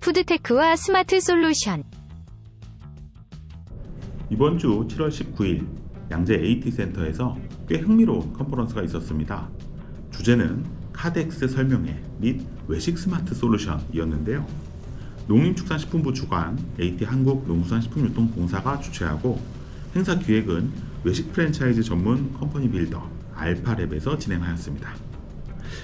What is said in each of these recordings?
푸드테크와 스마트 솔루션. 이번 주 7월 19일 양재 AT센터에서 꽤 흥미로운 컨퍼런스가 있었습니다. 주제는 카덱스 설명회 및 외식 스마트 솔루션이었는데요. 농림축산식품부 주관 AT 한국농수산식품유통공사가 주최하고 행사 기획은 외식 프랜차이즈 전문 컴퍼니 빌더 알파랩에서 진행하였습니다.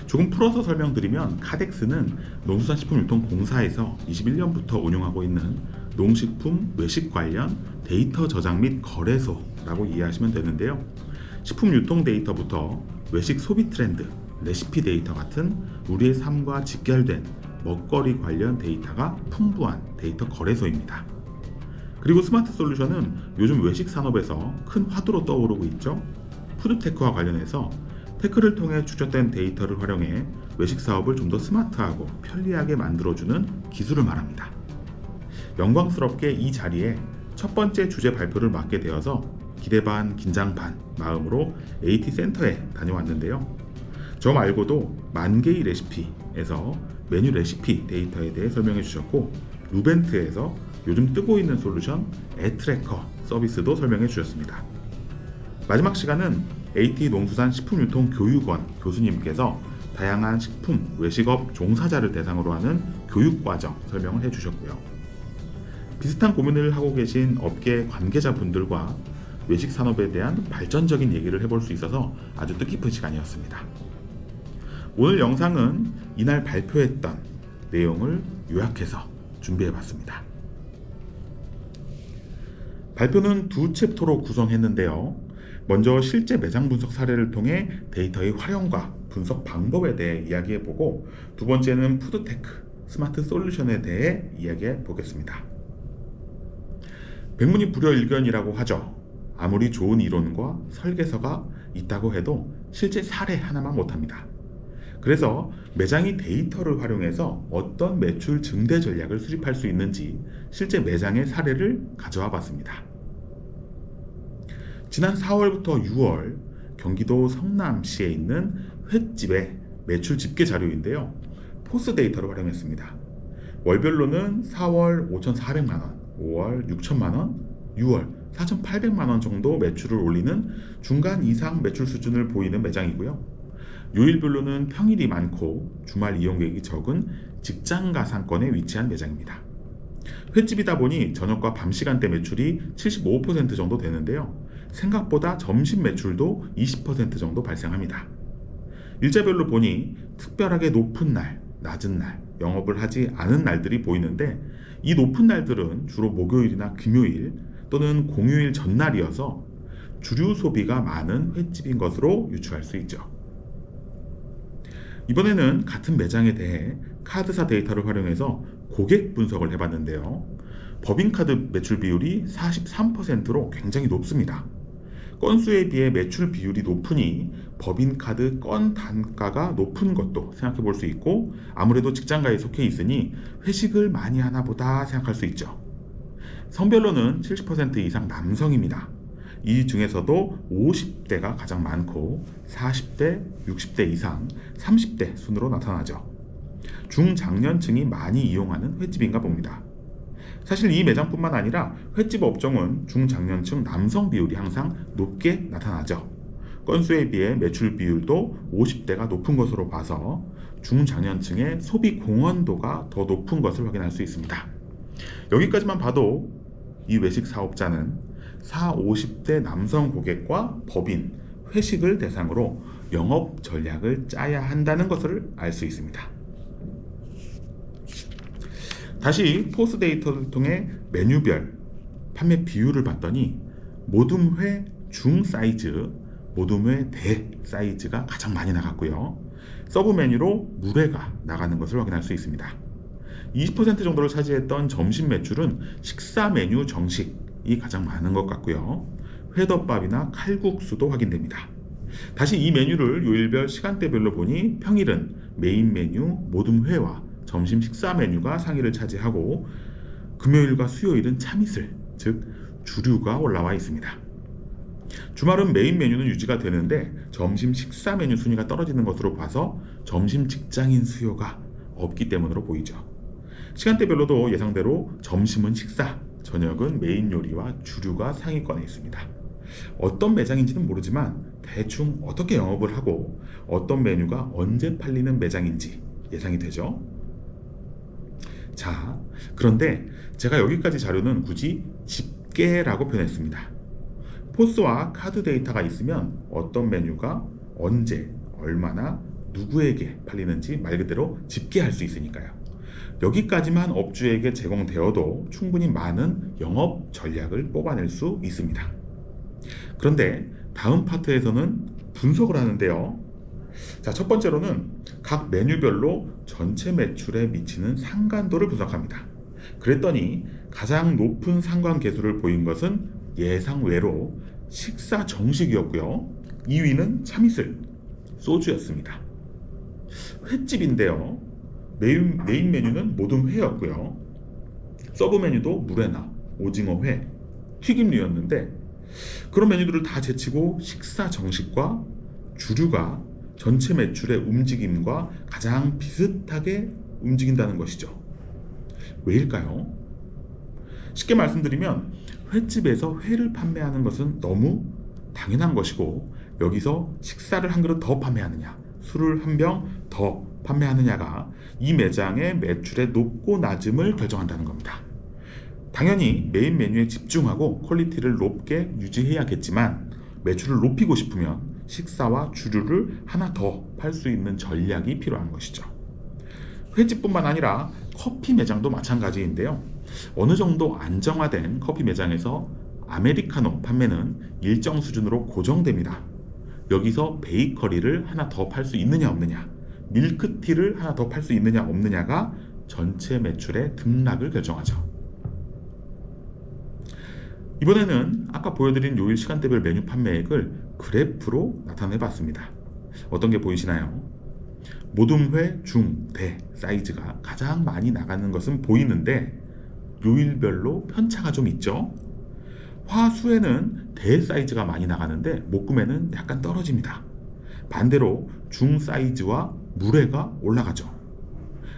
조금 풀어서 설명드리면 카덱스는 농수산식품유통공사에서 21년부터 운영하고 있는 농식품 외식 관련 데이터 저장 및 거래소라고 이해하시면 되는데요. 식품 유통 데이터부터 외식 소비 트렌드, 레시피 데이터 같은 우리의 삶과 직결된 먹거리 관련 데이터가 풍부한 데이터 거래소입니다. 그리고 스마트 솔루션은 요즘 외식 산업에서 큰 화두로 떠오르고 있죠. 푸드테크와 관련해서 테크를 통해 축적된 데이터를 활용해 외식 사업을 좀 더 스마트하고 편리하게 만들어주는 기술을 말합니다. 영광스럽게 이 자리에 첫 번째 주제 발표를 맡게 되어서 기대 반 긴장 반 마음으로 AT센터에 다녀왔는데요. 저 말고도 만개의 레시피에서 메뉴 레시피 데이터에 대해 설명해 주셨고, 루벤트에서 요즘 뜨고 있는 솔루션 애트래커 서비스도 설명해 주셨습니다. 마지막 시간은 AT 농수산식품유통교육원 교수님께서 다양한 식품, 외식업 종사자를 대상으로 하는 교육과정 설명을 해주셨고요. 비슷한 고민을 하고 계신 업계 관계자분들과 외식 산업에 대한 발전적인 얘기를 해볼 수 있어서 아주 뜻깊은 시간이었습니다. 오늘 영상은 이날 발표했던 내용을 요약해서 준비해봤습니다. 발표는 두 챕터로 구성했는데요. 먼저 실제 매장 분석 사례를 통해 데이터의 활용과 분석 방법에 대해 이야기해보고, 두 번째는 푸드테크, 스마트 솔루션에 대해 이야기해보겠습니다. 백문이불여일견이라고 하죠. 아무리 좋은 이론과 설계서가 있다고 해도 실제 사례 하나만 못합니다. 그래서 매장이 데이터를 활용해서 어떤 매출 증대 전략을 수립할 수 있는지 실제 매장의 사례를 가져와 봤습니다. 지난 4월부터 6월 경기도 성남시에 있는 횟집의 매출 집계 자료인데요. 포스 데이터를 활용했습니다. 월별로는 4월 5,400만원, 5월 6천만원, 6월 4,800만원 정도 매출을 올리는 중간 이상 매출 수준을 보이는 매장이고요. 요일별로는 평일이 많고 주말 이용객이 적은 직장가 상권에 위치한 매장입니다. 횟집이다 보니 저녁과 밤 시간대 매출이 75% 정도 되는데요. 생각보다 점심 매출도 20% 정도 발생합니다. 일자별로 보니 특별하게 높은 날, 낮은 날, 영업을 하지 않은 날들이 보이는데, 이 높은 날들은 주로 목요일이나 금요일 또는 공휴일 전날이어서 주류 소비가 많은 횟집인 것으로 유추할 수 있죠. 이번에는 같은 매장에 대해 카드사 데이터를 활용해서 고객 분석을 해봤는데요. 법인카드 매출 비율이 43%로 굉장히 높습니다. 건수에 비해 매출 비율이 높으니 법인카드 건 단가가 높은 것도 생각해 볼 수 있고, 아무래도 직장가에 속해 있으니 회식을 많이 하나 보다 생각할 수 있죠. 성별로는 70% 이상 남성입니다. 이 중에서도 50대가 가장 많고 40대, 60대 이상, 30대 순으로 나타나죠. 중장년층이 많이 이용하는 횟집인가 봅니다. 사실 이 매장뿐만 아니라 횟집 업종은 중장년층 남성 비율이 항상 높게 나타나죠. 건수에 비해 매출 비율도 50대가 높은 것으로 봐서 중장년층의 소비 공헌도가 더 높은 것을 확인할 수 있습니다. 여기까지만 봐도 이 외식 사업자는 40, 50대 남성 고객과 법인, 회식을 대상으로 영업 전략을 짜야 한다는 것을 알 수 있습니다. 다시 포스 데이터를 통해 메뉴별 판매 비율을 봤더니 모둠회 중 사이즈, 모둠회 대 사이즈가 가장 많이 나갔고요. 서브 메뉴로 물회가 나가는 것을 확인할 수 있습니다. 20% 정도를 차지했던 점심 매출은 식사 메뉴 정식이 가장 많은 것 같고요. 회덮밥이나 칼국수도 확인됩니다. 다시 이 메뉴를 요일별 시간대별로 보니 평일은 메인 메뉴 모둠회와 점심 식사 메뉴가 상위를 차지하고, 금요일과 수요일은 참이슬, 즉 주류가 올라와 있습니다. 주말은 메인 메뉴는 유지가 되는데 점심 식사 메뉴 순위가 떨어지는 것으로 봐서 점심 직장인 수요가 없기 때문으로 보이죠. 시간대별로도 예상대로 점심은 식사, 저녁은 메인 요리와 주류가 상위권에 있습니다. 어떤 매장인지는 모르지만 대충 어떻게 영업을 하고 어떤 메뉴가 언제 팔리는 매장인지 예상이 되죠. 자, 그런데 제가 여기까지 자료는 굳이 집계라고 표현했습니다. 포스와 카드 데이터가 있으면 어떤 메뉴가 언제, 얼마나, 누구에게 팔리는지 말 그대로 집계할 수 있으니까요. 여기까지만 업주에게 제공되어도 충분히 많은 영업 전략을 뽑아낼 수 있습니다. 그런데 다음 파트에서는 분석을 하는데요. 자, 첫 번째로는 각 메뉴별로 전체 매출에 미치는 상관도를 분석합니다. 그랬더니 가장 높은 상관 계수를 보인 것은 예상외로 식사 정식이었고요. 2위는 참이슬, 소주였습니다. 횟집인데요. 메인 메뉴는 모든 회였고요. 서브 메뉴도 물회나 오징어회, 튀김류였는데 그런 메뉴들을 다 제치고 식사 정식과 주류가 전체 매출의 움직임과 가장 비슷하게 움직인다는 것이죠. 왜일까요? 쉽게 말씀드리면 횟집에서 회를 판매하는 것은 너무 당연한 것이고 여기서 식사를 한 그릇 더 판매하느냐, 술을 한 병 더 판매하느냐가 이 매장의 매출의 높고 낮음을 결정한다는 겁니다. 당연히 메인 메뉴에 집중하고 퀄리티를 높게 유지해야겠지만 매출을 높이고 싶으면 식사와 주류를 하나 더 팔 수 있는 전략이 필요한 것이죠. 횟집뿐만 아니라 커피 매장도 마찬가지인데요. 어느 정도 안정화된 커피 매장에서 아메리카노 판매는 일정 수준으로 고정됩니다. 여기서 베이커리를 하나 더 팔 수 있느냐 없느냐, 밀크티를 하나 더 팔 수 있느냐 없느냐가 전체 매출의 등락을 결정하죠. 이번에는 아까 보여드린 요일 시간대별 메뉴 판매액을 그래프로 나타내 봤습니다. 어떤 게 보이시나요? 모든 회, 중, 대 사이즈가 가장 많이 나가는 것은 보이는데 요일별로 편차가 좀 있죠. 화수에는 대 사이즈가 많이 나가는데 목금에는 약간 떨어집니다. 반대로 중 사이즈와 물회가 올라가죠.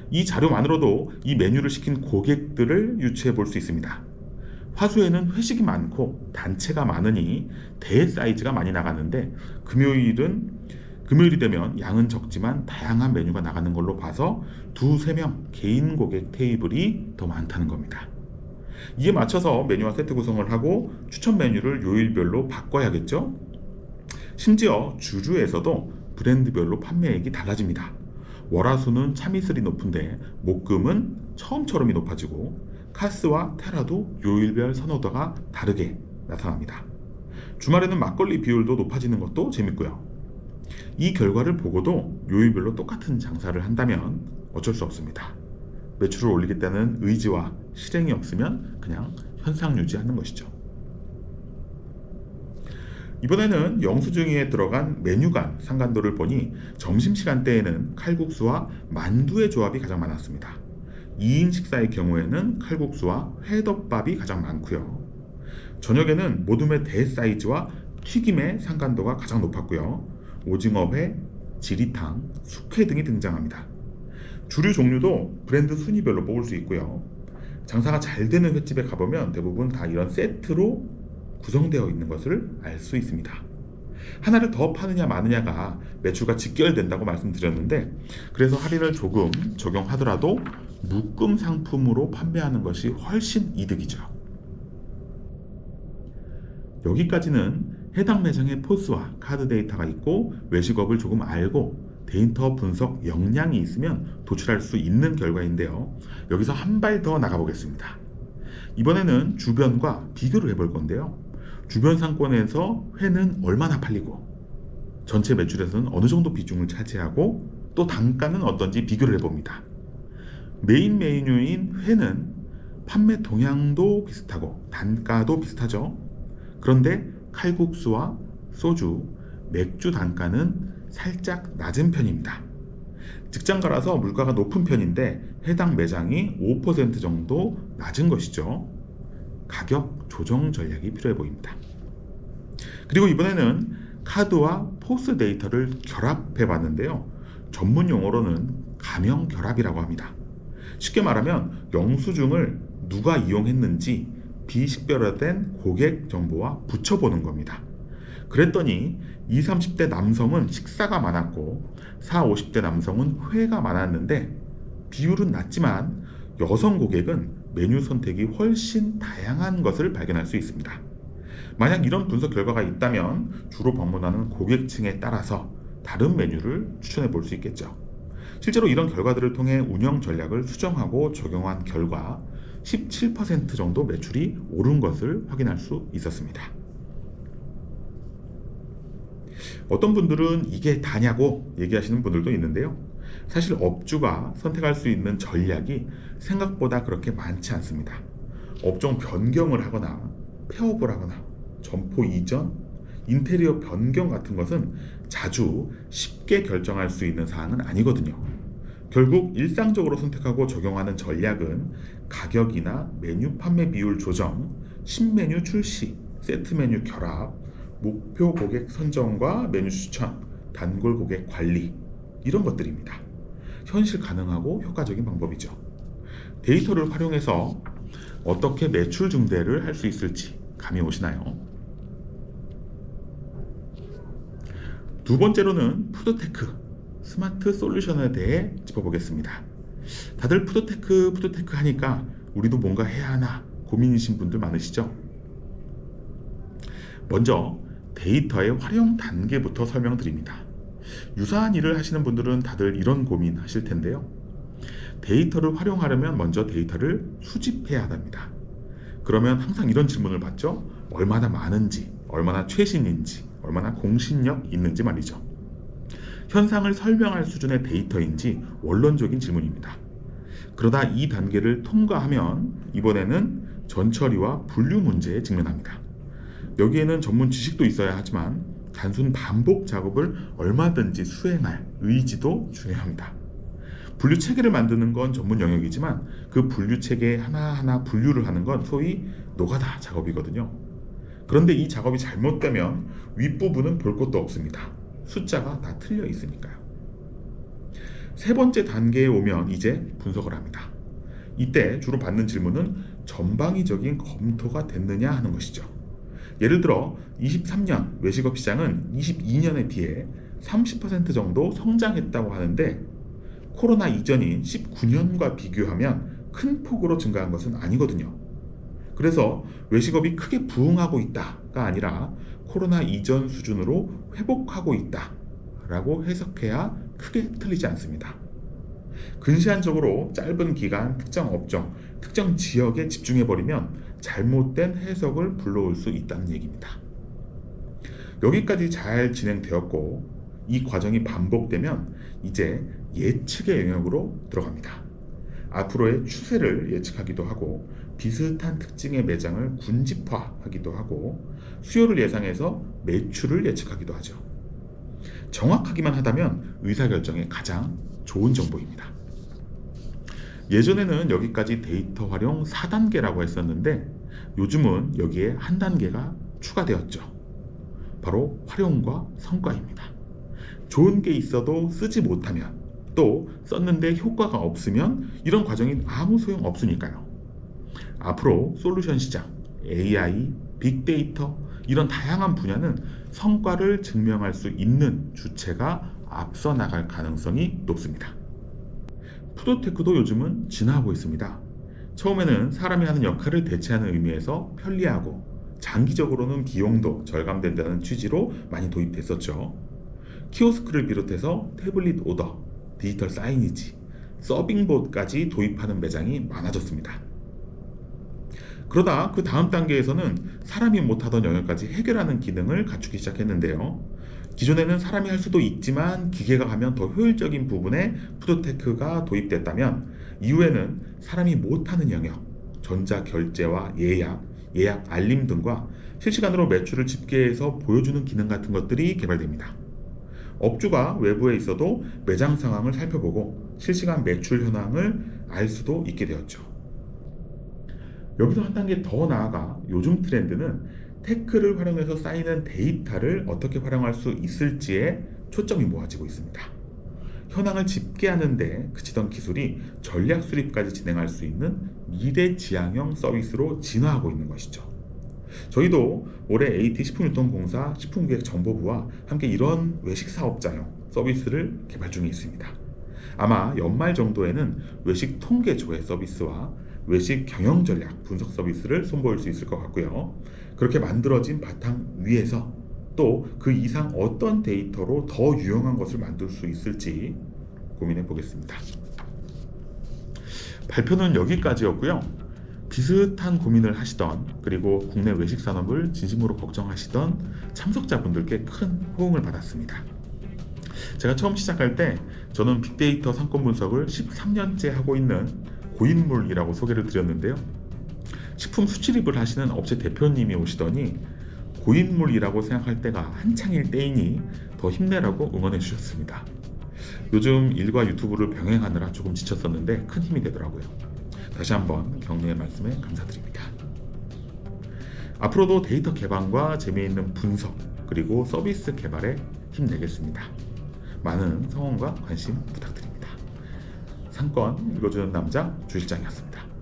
이 자료만으로도 이 메뉴를 시킨 고객들을 유추해 볼 수 있습니다. 화수에는 회식이 많고 단체가 많으니 대 사이즈가 많이 나가는데 금요일이 되면 양은 적지만 다양한 메뉴가 나가는 걸로 봐서 2-3명 개인 고객 테이블이 더 많다는 겁니다. 이에 맞춰서 메뉴와 세트 구성을 하고 추천 메뉴를 요일별로 바꿔야겠죠? 심지어 주류에서도 브랜드별로 판매액이 달라집니다. 월화수는 참이슬이 높은데 목금은 처음처럼이 높아지고 카스와 테라도 요일별 선호도가 다르게 나타납니다. 주말에는 막걸리 비율도 높아지는 것도 재밌고요. 이 결과를 보고도 요일별로 똑같은 장사를 한다면 어쩔 수 없습니다. 매출을 올리겠다는 의지와 실행이 없으면 그냥 현상 유지하는 것이죠. 이번에는 영수증에 들어간 메뉴 간 상관도를 보니 점심시간대에는 칼국수와 만두의 조합이 가장 많았습니다. 2인 식사의 경우에는 칼국수와 회덮밥이 가장 많고요. 저녁에는 모둠의 대 사이즈와 튀김의 상관도가 가장 높았고요. 오징어회, 지리탕, 숙회 등이 등장합니다. 주류 종류도 브랜드 순위별로 뽑을 수 있고요. 장사가 잘 되는 횟집에 가보면 대부분 다 이런 세트로 구성되어 있는 것을 알 수 있습니다. 하나를 더 파느냐 마느냐가 매출과 직결된다고 말씀드렸는데 그래서 할인을 조금 적용하더라도 묶음 상품으로 판매하는 것이 훨씬 이득이죠. 여기까지는 해당 매장의 포스와 카드 데이터가 있고 외식업을 조금 알고 데이터 분석 역량이 있으면 도출할 수 있는 결과인데요. 여기서 한 발 더 나가보겠습니다. 이번에는 주변과 비교를 해볼 건데요. 주변 상권에서 회는 얼마나 팔리고 전체 매출에서는 어느 정도 비중을 차지하고 또 단가는 어떤지 비교를 해봅니다. 메인 메뉴인 회는 판매 동향도 비슷하고 단가도 비슷하죠. 그런데 칼국수와 소주, 맥주 단가는 살짝 낮은 편입니다. 직장가라서 물가가 높은 편인데 해당 매장이 5% 정도 낮은 것이죠. 가격 조정 전략이 필요해 보입니다. 그리고 이번에는 카드와 포스 데이터를 결합해 봤는데요. 전문 용어로는 가명 결합이라고 합니다. 쉽게 말하면 영수증을 누가 이용했는지 비식별화된 고객 정보와 붙여보는 겁니다. 그랬더니 20, 30대 남성은 식사가 많았고 40, 50대 남성은 회가 많았는데 비율은 낮지만 여성 고객은 메뉴 선택이 훨씬 다양한 것을 발견할 수 있습니다. 만약 이런 분석 결과가 있다면 주로 방문하는 고객층에 따라서 다른 메뉴를 추천해 볼 수 있겠죠. 실제로 이런 결과들을 통해 운영 전략을 수정하고 적용한 결과 17% 정도 매출이 오른 것을 확인할 수 있었습니다. 어떤 분들은 이게 다냐고 얘기하시는 분들도 있는데요. 사실 업주가 선택할 수 있는 전략이 생각보다 그렇게 많지 않습니다. 업종 변경을 하거나 폐업을 하거나 점포 이전, 인테리어 변경 같은 것은 자주 쉽게 결정할 수 있는 사항은 아니거든요. 결국 일상적으로 선택하고 적용하는 전략은 가격이나 메뉴 판매 비율 조정, 신메뉴 출시, 세트 메뉴 결합, 목표 고객 선정과 메뉴 추천, 단골 고객 관리, 이런 것들입니다. 현실 가능하고 효과적인 방법이죠. 데이터를 활용해서 어떻게 매출 증대를 할 수 있을지 감이 오시나요? 두 번째로는 푸드테크, 스마트 솔루션에 대해 짚어보겠습니다. 다들 푸드테크 하니까 우리도 뭔가 해야 하나 고민이신 분들 많으시죠? 먼저 데이터의 활용 단계부터 설명드립니다. 유사한 일을 하시는 분들은 다들 이런 고민 하실 텐데요. 데이터를 활용하려면 먼저 데이터를 수집해야 합니다. 그러면 항상 이런 질문을 받죠. 얼마나 많은지, 얼마나 최신인지, 얼마나 공신력 있는지 말이죠. 현상을 설명할 수준의 데이터인지 원론적인 질문입니다. 그러다 이 단계를 통과하면 이번에는 전처리와 분류 문제에 직면합니다. 여기에는 전문 지식도 있어야 하지만 단순 반복 작업을 얼마든지 수행할 의지도 중요합니다. 분류 체계를 만드는 건 전문 영역이지만 그 분류 체계 하나하나 분류를 하는 건 소위 노가다 작업이거든요. 그런데 이 작업이 잘못되면 윗부분은 볼 것도 없습니다. 숫자가 다 틀려 있으니까요. 세 번째 단계에 오면 이제 분석을 합니다. 이때 주로 받는 질문은 전방위적인 검토가 됐느냐 하는 것이죠. 예를 들어 23년 외식업 시장은 22년에 비해 30% 정도 성장했다고 하는데 코로나 이전인 19년과 비교하면 큰 폭으로 증가한 것은 아니거든요. 그래서 외식업이 크게 부흥하고 있다가 아니라 코로나 이전 수준으로 회복하고 있다라고 해석해야 크게 틀리지 않습니다. 근시안적으로 짧은 기간 특정 업종, 특정 지역에 집중해버리면 잘못된 해석을 불러올 수 있다는 얘기입니다. 여기까지 잘 진행되었고 이 과정이 반복되면 이제 예측의 영역으로 들어갑니다. 앞으로의 추세를 예측하기도 하고 비슷한 특징의 매장을 군집화하기도 하고 수요를 예상해서 매출을 예측하기도 하죠. 정확하기만 하다면 의사결정에 가장 좋은 정보입니다. 예전에는 여기까지 데이터 활용 4단계라고 했었는데 요즘은 여기에 한 단계가 추가되었죠. 바로 활용과 성과입니다. 좋은 게 있어도 쓰지 못하면 또 썼는데 효과가 없으면 이런 과정이 아무 소용 없으니까요. 앞으로 솔루션 시장, AI, 빅데이터 이런 다양한 분야는 성과를 증명할 수 있는 주체가 앞서 나갈 가능성이 높습니다. 푸드테크도 요즘은 진화하고 있습니다. 처음에는 사람이 하는 역할을 대체하는 의미에서 편리하고 장기적으로는 비용도 절감된다는 취지로 많이 도입됐었죠. 키오스크를 비롯해서 태블릿 오더, 디지털 사이니지, 서빙봇까지 도입하는 매장이 많아졌습니다. 그러다 그 다음 단계에서는 사람이 못하던 영역까지 해결하는 기능을 갖추기 시작했는데요. 기존에는 사람이 할 수도 있지만 기계가 하면 더 효율적인 부분에 푸드테크가 도입됐다면 이후에는 사람이 못하는 영역, 전자결제와 예약 알림 등과 실시간으로 매출을 집계해서 보여주는 기능 같은 것들이 개발됩니다. 업주가 외부에 있어도 매장 상황을 살펴보고 실시간 매출 현황을 알 수도 있게 되었죠. 여기서 한 단계 더 나아가 요즘 트렌드는 테크를 활용해서 쌓이는 데이터를 어떻게 활용할 수 있을지에 초점이 모아지고 있습니다. 현황을 집계하는데 그치던 기술이 전략 수립까지 진행할 수 있는 미래 지향형 서비스로 진화하고 있는 것이죠. 저희도 올해 AT식품유통공사 식품기획정보부와 함께 이런 외식 사업자용 서비스를 개발 중에 있습니다. 아마 연말 정도에는 외식 통계 조회 서비스와 외식 경영 전략 분석 서비스를 선보일 수 있을 것 같고요. 그렇게 만들어진 바탕 위에서 또 그 이상 어떤 데이터로 더 유용한 것을 만들 수 있을지 고민해 보겠습니다. 발표는 여기까지였고요. 비슷한 고민을 하시던, 그리고 국내 외식 산업을 진심으로 걱정하시던 참석자분들께 큰 호응을 받았습니다. 제가 처음 시작할 때 저는 빅데이터 상권 분석을 13년째 하고 있는 고인물이라고 소개를 드렸는데요. 식품 수출입을 하시는 업체 대표님이 오시더니 고인물이라고 생각할 때가 한창일 때이니 더 힘내라고 응원해 주셨습니다. 요즘 일과 유튜브를 병행하느라 조금 지쳤었는데 큰 힘이 되더라고요. 다시 한번 격려의 말씀에 감사드립니다. 앞으로도 데이터 개방과 재미있는 분석, 그리고 서비스 개발에 힘내겠습니다. 많은 성원과 관심 부탁드립니다. 상권 읽어주는 남자 주실장이었습니다.